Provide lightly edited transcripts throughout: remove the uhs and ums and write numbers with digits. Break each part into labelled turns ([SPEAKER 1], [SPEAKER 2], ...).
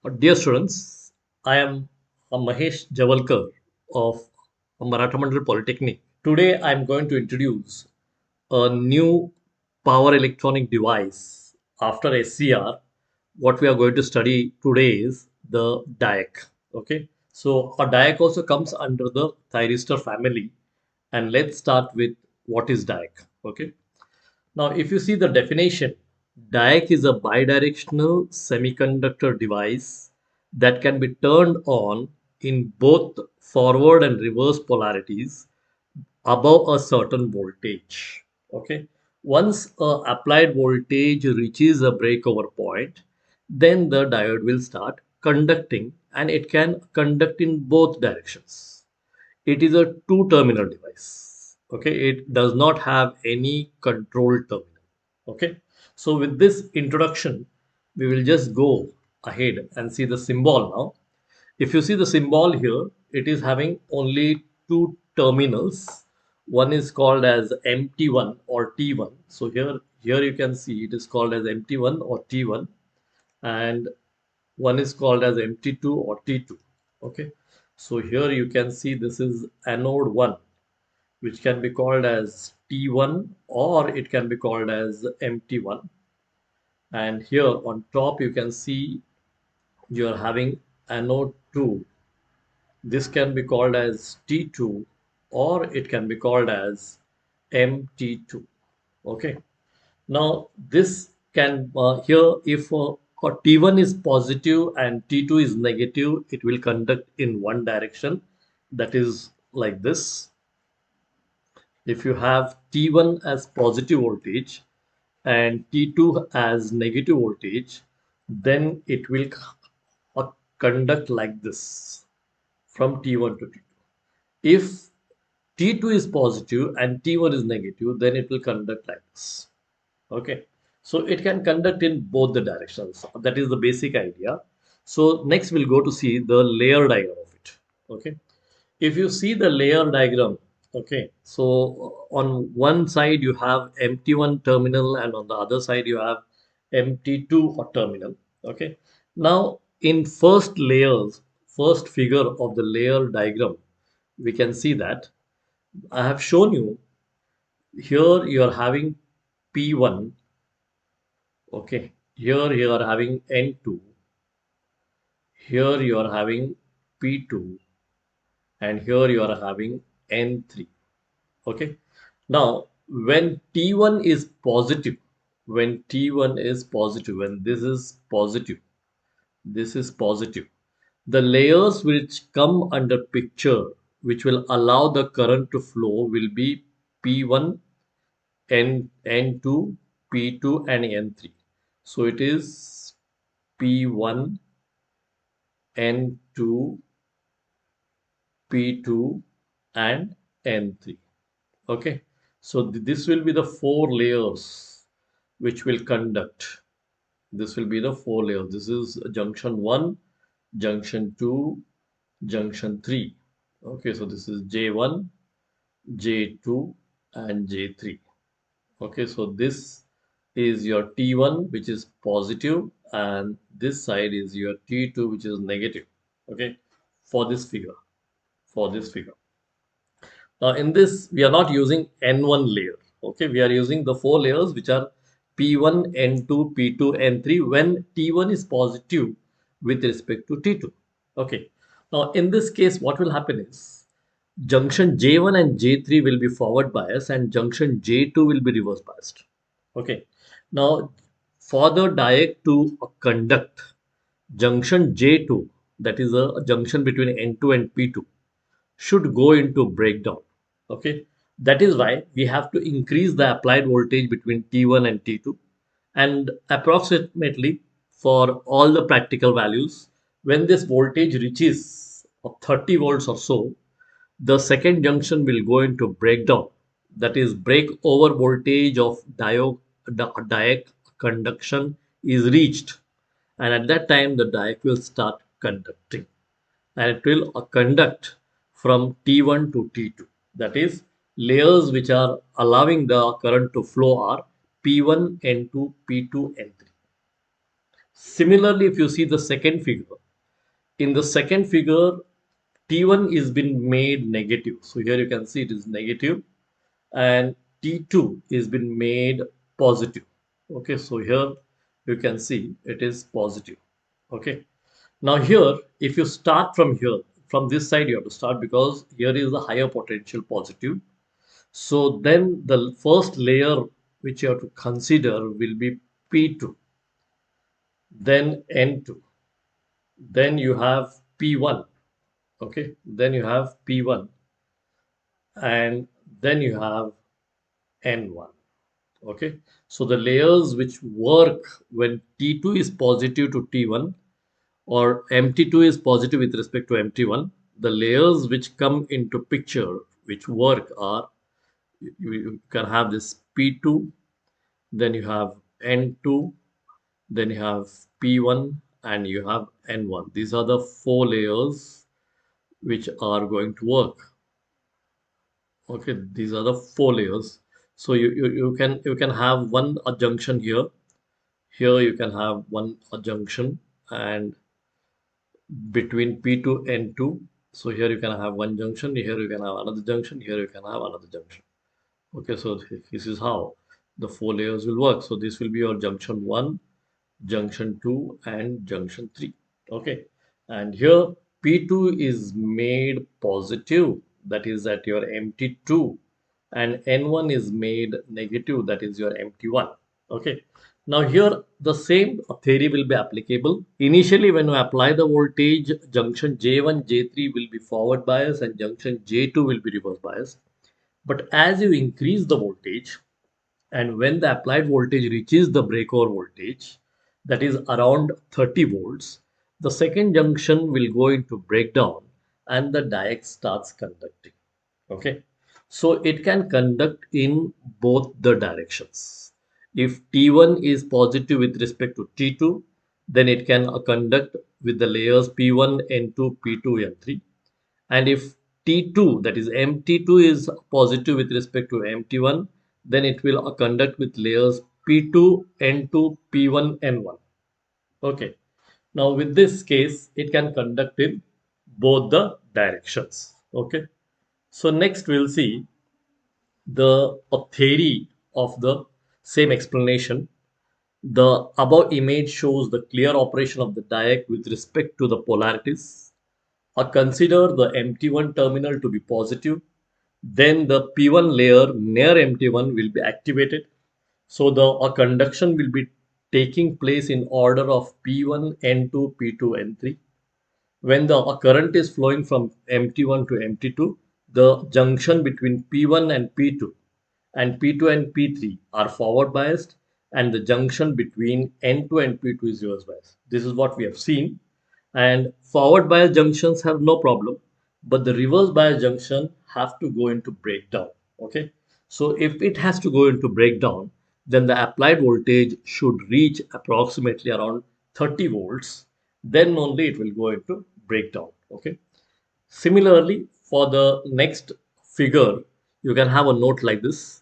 [SPEAKER 1] Dear students, I am Mahesh Javalkar of Maratha Mandal Polytechnic. Today I am going to introduce a new power electronic device after SCR. What we are going to study today is the Diac. Okay, so a Diac also comes under the thyristor family, and let's start with what is Diac. Okay, now, if you see the definition, DIAC is a bidirectional semiconductor device that can be turned on in both forward and reverse polarities above a certain voltage. Okay. Once a applied voltage reaches a breakover point, then the diode will start conducting and it can conduct in both directions. It is a two terminal device. Okay. It does not have any control terminal. Okay, so with this introduction, we will just go ahead and see the symbol now. If you see the symbol here, it is having only two terminals. One is called as MT1 or T1. So here you can see it is called as MT1 or T1, and one is called as MT2 or T2. Okay, so here you can see this is anode 1, which can be called as T1 or it can be called as MT1. And here on top you can see you're having anode 2. This can be called as T2 or it can be called as MT2. Okay, now this can here if T1 is positive and T2 is negative, it will conduct in one direction, that is like this. If you have T1 as positive voltage and T2 as negative voltage, then it will conduct like this from T1 to T2. If T2 is positive and T1 is negative, then it will conduct like this. Okay. So it can conduct in both the directions. That is the basic idea. So next we'll go to see the layer diagram of it. Okay. If you see the layer diagram, okay, so on one side you have MT1 terminal and on the other side you have MT2 or terminal. Okay, now in first figure of the layer diagram, we can see that I have shown you here you are having P1. Okay, here you are having N2, here you are having P2, and here you are having N3. Okay, now when T1 is positive, when T1 is positive, when this is positive, the layers which come under picture, which will allow the current to flow, will be P1, N2, P2, and N3. So it is P1, N2, P2, and N3. Okay, so this will be the four layers which will conduct. This will be the four layers. This is junction 1, junction 2, junction 3. Okay, so this is J1, J2, and J3. Okay, so this is your T1, which is positive, and this side is your T2, which is negative. Okay, for this figure, for this figure. Now in this, we are not using N1 layer. Okay, we are using the four layers which are P1, N2, P2, N3 when T1 is positive with respect to T2. Okay, now in this case, what will happen is junction J1 and J3 will be forward biased and junction J2 will be reverse biased. Okay, now for the diode to conduct, junction J2, that is a junction between N2 and P2, should go into breakdown. Okay, that is why we have to increase the applied voltage between T1 and T2, and approximately for all the practical values, when this voltage reaches 30 volts or so, the second junction will go into breakdown, that is break over voltage of diode conduction is reached, and at that time the diode will start conducting, and it will conduct from T1 to T2. That is, layers which are allowing the current to flow are P1, N2, P2, N3. Similarly, if you see the second figure, in the second figure, T1 is been made negative. So here you can see it is negative, and T2 is been made positive. Okay, so here you can see it is positive. Okay, now here, if you start from here, from this side, you have to start because here is the higher potential positive. So then the first layer which you have to consider will be P2, then N2, then you have P1. Okay, then you have P1, and then you have N1. Okay, so the layers which work when T2 is positive to T1 or MT2 is positive with respect to MT1, the layers which come into picture which work are, you can have this P2, then you have N2, then you have P1, and you have N1. These are the four layers which are going to work. Okay, these are the four layers. So you can have one junction here. Here you can have one junction, and between P2 and 2. So here you can have one junction, here you can have another junction, here you can have another junction. Okay, so this is how the four layers will work. So this will be your junction 1, junction 2, and junction 3. Okay, and here P2 is made positive, that is at your MT2, and N1 is made negative, that is your MT1. Okay, now here the same theory will be applicable. Initially, when you apply the voltage, junction J1, J3 will be forward bias and junction J2 will be reverse bias. But as you increase the voltage, and when the applied voltage reaches the breakover voltage, that is around 30 volts, the second junction will go into breakdown and the diode starts conducting. Okay, so it can conduct in both the directions. If T1 is positive with respect to T2, then it can conduct with the layers P1, N2, P2, N3. And if T2, that is MT2, is positive with respect to MT1, then it will conduct with layers P2, N2, P1, N1. Okay. Now with this case, it can conduct in both the directions. Okay. So next we'll see the a theory of the same explanation. The above image shows the clear operation of the diode with respect to the polarities. Consider the MT1 terminal to be positive, then the P1 layer near MT1 will be activated. So the conduction will be taking place in order of P1, N2, P2, N3. When the current is flowing from MT1 to MT2, the junction between P1 and P2 and P2 and P3 are forward biased, and the junction between N2 and P2 is reverse biased. This is what we have seen. And forward bias junctions have no problem, but the reverse bias junction have to go into breakdown. Okay, so if it has to go into breakdown, then the applied voltage should reach approximately around 30 volts, then only it will go into breakdown. Okay, similarly, for the next figure, you can have a note like this.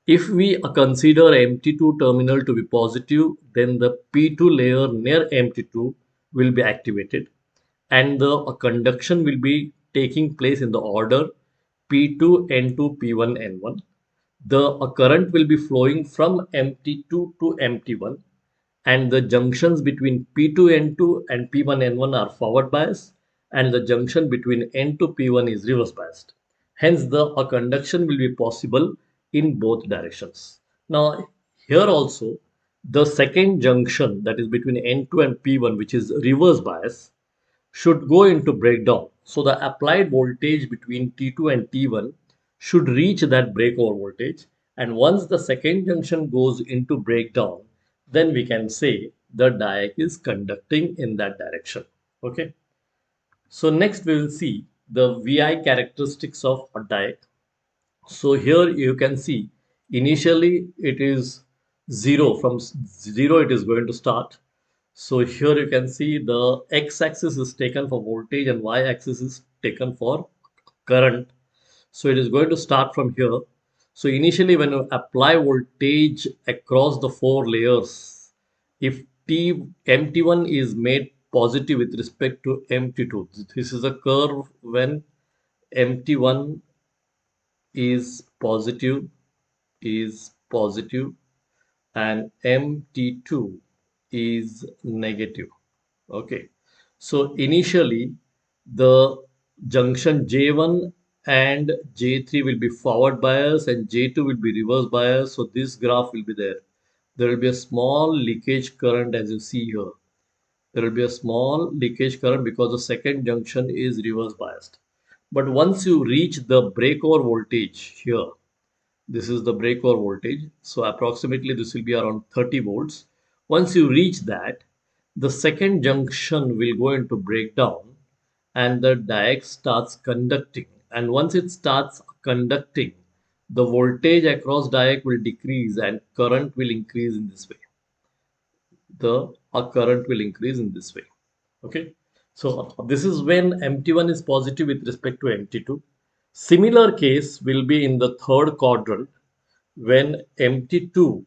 [SPEAKER 1] If we consider MT2 terminal to be positive, then the P2 layer near MT2 will be activated, and the conduction will be taking place in the order P2, N2, P1, N1. The current will be flowing from MT2 to MT1, and the junctions between P2N2 and P1N1 are forward biased, and the junction between N2P1 is reverse biased. Hence, the conduction will be possible in both directions. Now, here also, the second junction, that is between N2 and P1, which is reverse bias, should go into breakdown. So the applied voltage between T2 and T1 should reach that breakover voltage. And once the second junction goes into breakdown, then we can say the diode is conducting in that direction. Okay. So next we will see the VI characteristics of a diode. So here you can see initially it is 0. From 0 it is going to start. So here you can see the x-axis is taken for voltage and y-axis is taken for current. So it is going to start from here. So initially when you apply voltage across the four layers, if mt1 is made positive with respect to mt2. This is a curve when mt1 is positive, is positive, and mt2 is negative. Okay, so initially the junction J1 and J3 will be forward bias and J2 will be reverse bias. So this graph will be there. There will be a small leakage current as you see here. There will be a small leakage current because the second junction is reverse biased. But once you reach the breakover voltage here, this is the breakover voltage. So approximately this will be around 30 volts. Once you reach that, the second junction will go into breakdown and the diac starts conducting. And once it starts conducting, the voltage across diac will decrease and current will increase in this way. The current will increase in this way. Okay. So this is when MT1 is positive with respect to MT2. Similar case will be in the third quadrant when MT2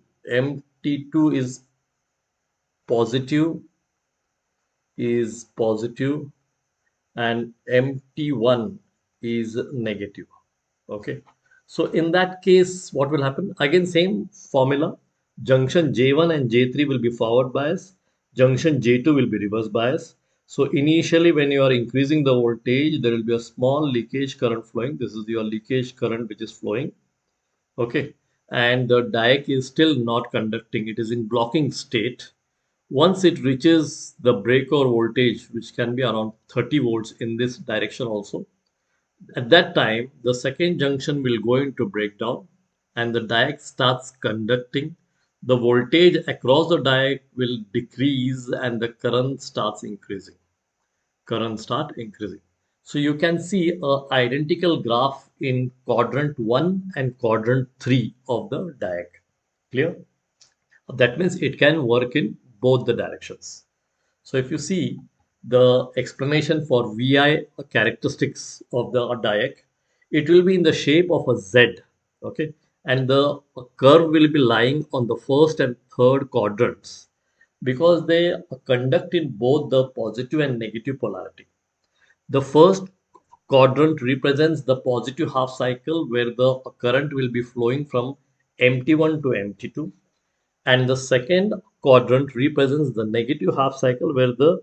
[SPEAKER 1] positive is positive and MT1 is negative. Okay. So in that case, what will happen? Again, same formula. Junction J1 and J3 will be forward bias. Junction J2 will be reverse bias. So initially, when you are increasing the voltage, there will be a small leakage current flowing. This is your leakage current which is flowing. Okay. And the diac is still not conducting. It is in blocking state. Once it reaches the breakover voltage, which can be around 30 volts in this direction also, at that time, the second junction will go into breakdown and the diac starts conducting. The voltage across the diac will decrease and the current starts increasing. Current start increasing. So you can see a identical graph in quadrant 1 and quadrant 3 of the diac. Clear? That means it can work in both the directions. So if you see the explanation for VI characteristics of the diac, it will be in the shape of a Z, okay, and the curve will be lying on the first and third quadrants because they conduct in both the positive and negative polarity. The first quadrant represents the positive half cycle where the current will be flowing from MT1 to MT2, and the second quadrant represents the negative half cycle where the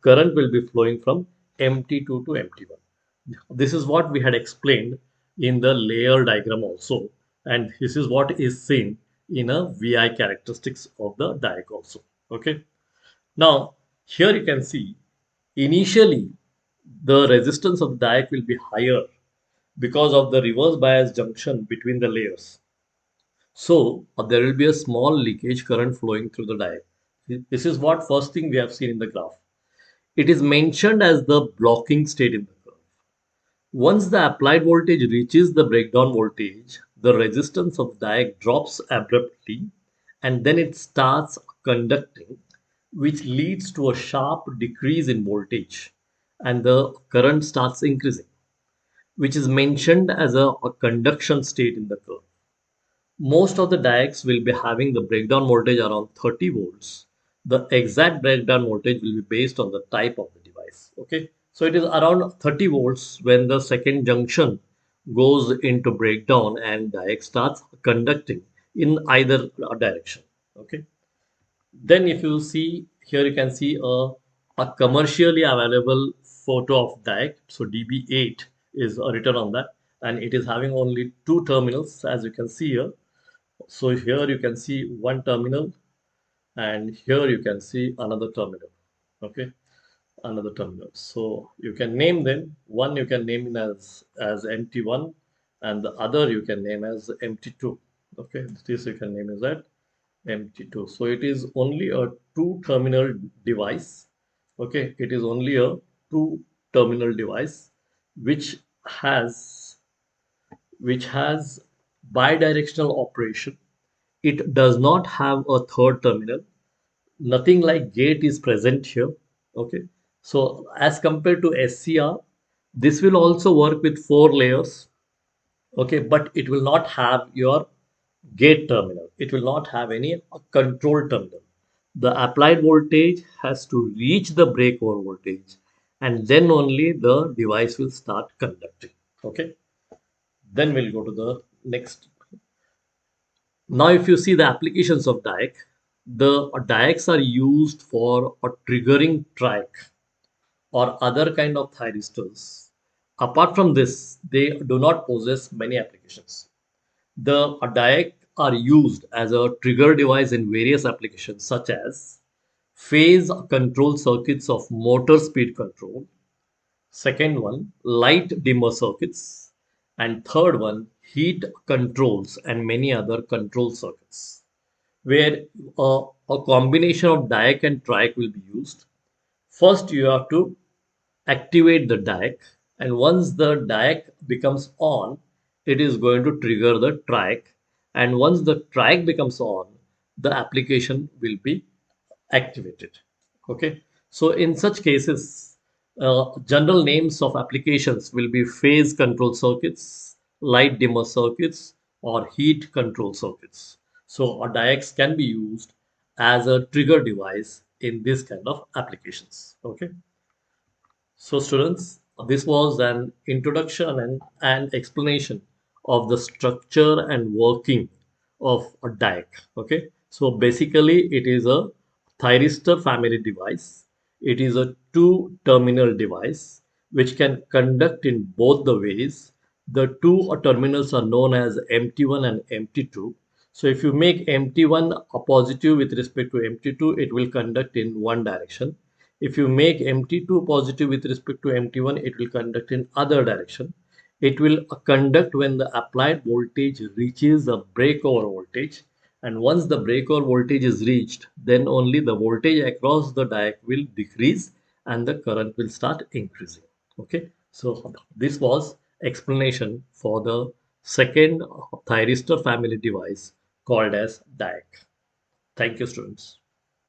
[SPEAKER 1] current will be flowing from MT2 to MT1. This is what we had explained in the layer diagram also, and this is what is seen in a VI characteristics of the diac also. Okay. Now, here you can see initially the resistance of the diac will be higher because of the reverse bias junction between the layers. So there will be a small leakage current flowing through the diac. This is what first thing we have seen in the graph. It is mentioned as the blocking state in the curve. Once the applied voltage reaches the breakdown voltage, the resistance of the diac drops abruptly and then it starts conducting, which leads to a sharp decrease in voltage and the current starts increasing, which is mentioned as a conduction state in the curve. Most of the diodes will be having the breakdown voltage around 30 volts. The exact breakdown voltage will be based on the type of the device. Okay, so it is around 30 volts when the second junction goes into breakdown and diode starts conducting in either direction. Okay, then if you see here, you can see a commercially available photo of diode. So DB8 is written on that, and it is having only two terminals as you can see here. So here you can see one terminal and here you can see another terminal. Okay, another terminal. So you can name them. One you can name it as MT1 and the other you can name as MT2. Okay, this you can name as that MT2. So it is only a two terminal device. Okay, it is only a two terminal device which has which has bidirectional operation. It does not have a third terminal. Nothing like gate is present here. Okay. So as compared to SCR, this will also work with four layers. Okay. But it will not have your gate terminal. It will not have any control terminal. The applied voltage has to reach the breakover voltage, and then only the device will start conducting. Okay, then we'll go to the next. Now, if you see the applications of Diac, the Diacs are used for a triggering triac or other kind of thyristors. Apart from this, they do not possess many applications. The Diac are used as a trigger device in various applications such as phase control circuits of motor speed control. Second one, light dimmer circuits. And third one, heat controls and many other control circuits, where a combination of Diac and Triac will be used. First, you have to activate the Diac, and once the Diac becomes on, it is going to trigger the Triac, and once the Triac becomes on, the application will be activated. Okay, so in such cases, general names of applications will be phase control circuits, light dimmer circuits, or heat control circuits. So a diox can be used as a trigger device in this kind of applications. Okay, so, students, this was an introduction and explanation of the structure and working of a DAC. Okay, so basically, it is a thyristor family device. It is a two-terminal device which can conduct in both the ways. The two terminals are known as MT1 and MT2. So, if you make MT1 a positive with respect to MT2, it will conduct in one direction. If you make MT2 positive with respect to MT1, it will conduct in other direction. It will conduct when the applied voltage reaches the breakover voltage. And once the breakover voltage is reached, then only the voltage across the diac will decrease and the current will start increasing. Okay, so this was explanation for the second thyristor family device called as diac. Thank you, students.